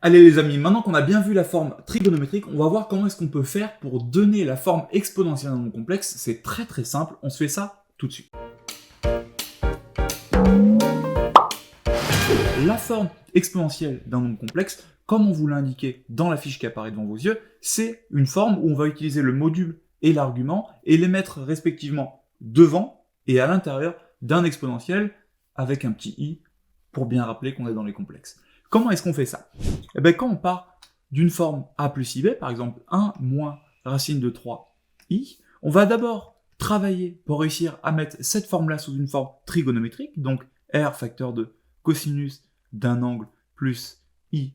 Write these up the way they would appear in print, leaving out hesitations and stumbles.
Allez les amis, maintenant qu'on a bien vu la forme trigonométrique, on va voir comment est-ce qu'on peut faire pour donner la forme exponentielle d'un nombre complexe. C'est très simple, on se fait ça tout de suite. La forme exponentielle d'un nombre complexe, comme on vous l'a indiqué dans la fiche qui apparaît devant vos yeux, c'est une forme où on va utiliser le module et l'argument et les mettre respectivement devant et à l'intérieur d'un exponentiel avec un petit i pour bien rappeler qu'on est dans les complexes. Comment est-ce qu'on fait ça? Eh bien, quand on part d'une forme a plus ib, par exemple 1 moins racine de 3i, on va d'abord travailler pour réussir à mettre cette forme-là sous une forme trigonométrique, donc r facteur de cosinus d'un angle plus i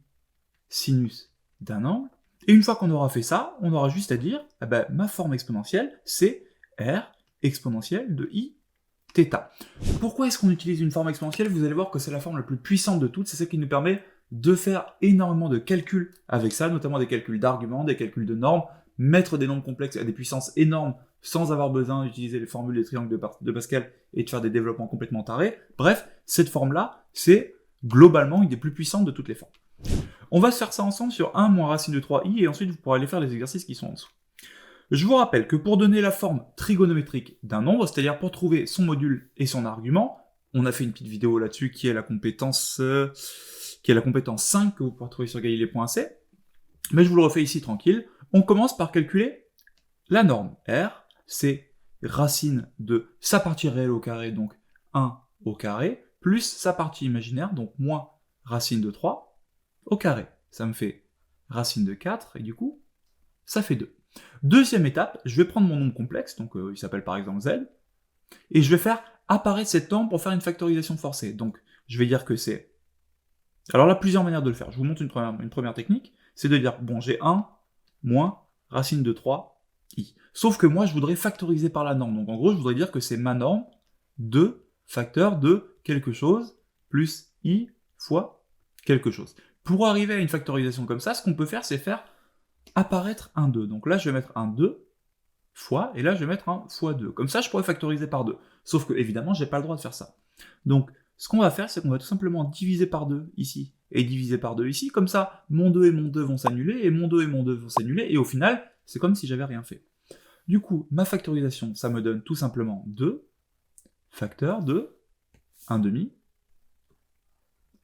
sinus d'un angle. Et une fois qu'on aura fait ça, on aura juste à dire, eh ben, ma forme exponentielle, c'est r exponentielle de i θ. Pourquoi est-ce qu'on utilise une forme exponentielle? Vous allez voir que c'est la forme la plus puissante de toutes, c'est celle qui nous permet de faire énormément de calculs avec ça, notamment des calculs d'arguments, des calculs de normes, mettre des nombres complexes à des puissances énormes sans avoir besoin d'utiliser les formules des triangles de Pascal et de faire des développements complètement tarés. Bref, cette forme-là, c'est globalement une des plus puissantes de toutes les formes. On va se faire ça ensemble sur 1 moins racine de 3i, et ensuite vous pourrez aller faire les exercices qui sont en dessous. Je vous rappelle que pour donner la forme trigonométrique d'un nombre, c'est-à-dire pour trouver son module et son argument, on a fait une petite vidéo là-dessus qui est la compétence 5 que vous pourrez trouver sur galilée.c, mais je vous le refais ici tranquille. On commence par calculer la norme. R, c'est racine de sa partie réelle au carré, donc 1 au carré, plus sa partie imaginaire, donc moins racine de 3 au carré. Ça me fait racine de 4, et du coup, ça fait 2. Deuxième étape, je vais prendre mon nombre complexe, donc il s'appelle par exemple z, et je vais faire apparaître cette norme pour faire une factorisation forcée. Donc je vais dire que c'est... Alors là, plusieurs manières de le faire. Je vous montre une première technique, c'est de dire, bon, j'ai 1 moins racine de 3 i. Sauf que moi, je voudrais factoriser par la norme. Donc en gros, je voudrais dire que c'est ma norme de facteur de quelque chose plus i fois quelque chose. Pour arriver à une factorisation comme ça, ce qu'on peut faire, c'est faire apparaître un 2. Donc là, je vais mettre un 2 fois, et là, je vais mettre un fois 2. Comme ça, je pourrais factoriser par 2. Sauf que, évidemment, j'ai pas le droit de faire ça. Donc, ce qu'on va faire, c'est qu'on va tout simplement diviser par 2 ici, et diviser par 2 ici. Comme ça, mon 2 et mon 2 vont s'annuler, et mon 2 et mon 2 vont s'annuler, et au final, c'est comme si j'avais rien fait. Du coup, ma factorisation, ça me donne tout simplement 2 facteur de 1 demi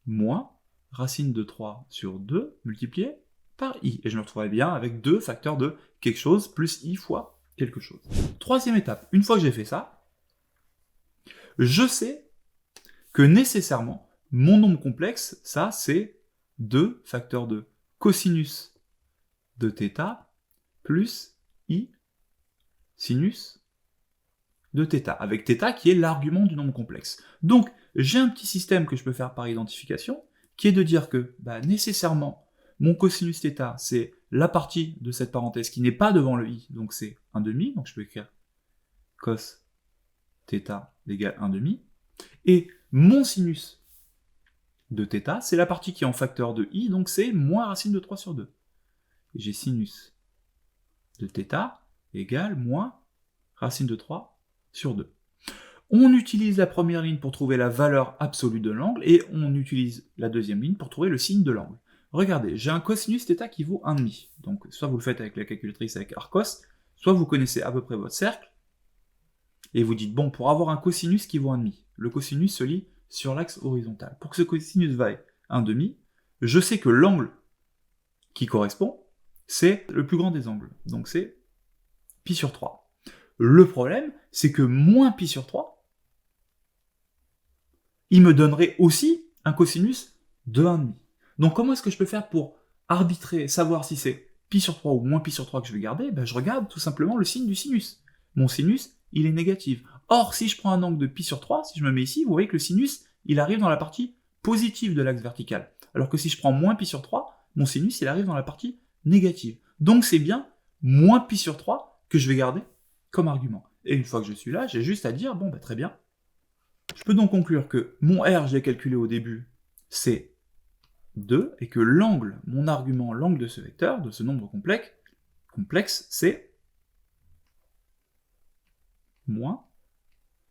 moins racine de 3 sur 2 multiplié par i. Et je me retrouverai bien avec 2 facteurs de quelque chose plus i fois quelque chose. Troisième étape, une fois que j'ai fait ça, je sais que nécessairement, mon nombre complexe, ça c'est 2 facteurs de cosinus de θ plus i sinus de θ, avec θ qui est l'argument du nombre complexe. Donc, j'ai un petit système que je peux faire par identification, qui est de dire que, nécessairement, mon cosinus θ, c'est la partie de cette parenthèse qui n'est pas devant le i, donc c'est 1 demi, donc je peux écrire cos θ égale 1 demi, et mon sinus de θ, c'est la partie qui est en facteur de i, donc c'est moins racine de 3 sur 2. Et j'ai sinus de θ égale moins racine de 3 sur 2. On utilise la première ligne pour trouver la valeur absolue de l'angle, et on utilise la deuxième ligne pour trouver le signe de l'angle. Regardez, j'ai un cosinus θ qui vaut 1,5. Donc, soit vous le faites avec la calculatrice avec Arcos, soit vous connaissez à peu près votre cercle, et vous dites, bon, pour avoir un cosinus qui vaut 1,5, le cosinus se lit sur l'axe horizontal. Pour que ce cosinus vaille 1,5, je sais que l'angle qui correspond, c'est le plus grand des angles. Donc c'est pi sur 3. Le problème, c'est que moins pi sur 3, il me donnerait aussi un cosinus de 1,5. Donc comment est-ce que je peux faire pour arbitrer, savoir si c'est pi sur 3 ou moins pi sur 3 que je vais garder? Je regarde tout simplement le signe du sinus. Mon sinus, il est négatif. Or, si je prends un angle de pi sur 3, si je me mets ici, vous voyez que le sinus, il arrive dans la partie positive de l'axe vertical. Alors que si je prends moins pi sur 3, mon sinus, il arrive dans la partie négative. Donc c'est bien moins pi sur 3 que je vais garder comme argument. Et une fois que je suis là, j'ai juste à dire, bon, très bien. Je peux donc conclure que mon R, j'ai calculé au début, c'est 2, et que l'angle, mon argument, l'angle de ce vecteur, de ce nombre complexe, c'est moins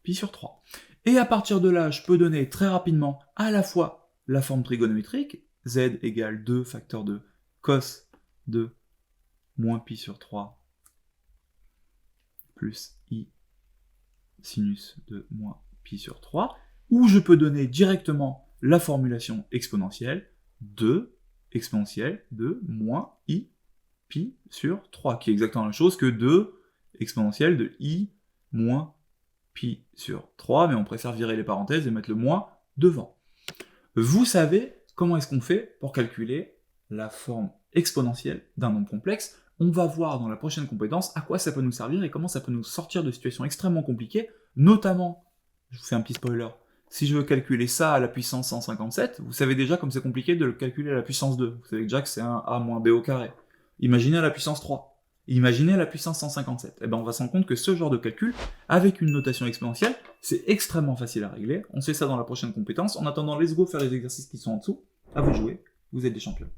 pi sur 3. Et à partir de là, je peux donner très rapidement à la fois la forme trigonométrique, z égale 2 facteur de cos de moins pi sur 3 plus i sinus de moins pi sur 3, ou je peux donner directement la formulation exponentielle de moins i pi sur 3, qui est exactement la même chose que 2 exponentielle de i moins pi sur 3, mais on préfère virer les parenthèses et mettre le moins devant. Vous savez comment est-ce qu'on fait pour calculer la forme exponentielle d'un nombre complexe. On va voir dans la prochaine compétence à quoi ça peut nous servir et comment ça peut nous sortir de situations extrêmement compliquées, notamment, je vous fais un petit spoiler, si je veux calculer ça à la puissance 157, vous savez déjà comme c'est compliqué de le calculer à la puissance 2, vous savez déjà que c'est un a moins b au carré. Imaginez à la puissance 3. Imaginez à la puissance 157. Et ben on va se rendre compte que ce genre de calcul, avec une notation exponentielle, c'est extrêmement facile à régler. On sait ça dans la prochaine compétence. En attendant, let's go faire les exercices qui sont en dessous. À vous de jouer, vous êtes des champions.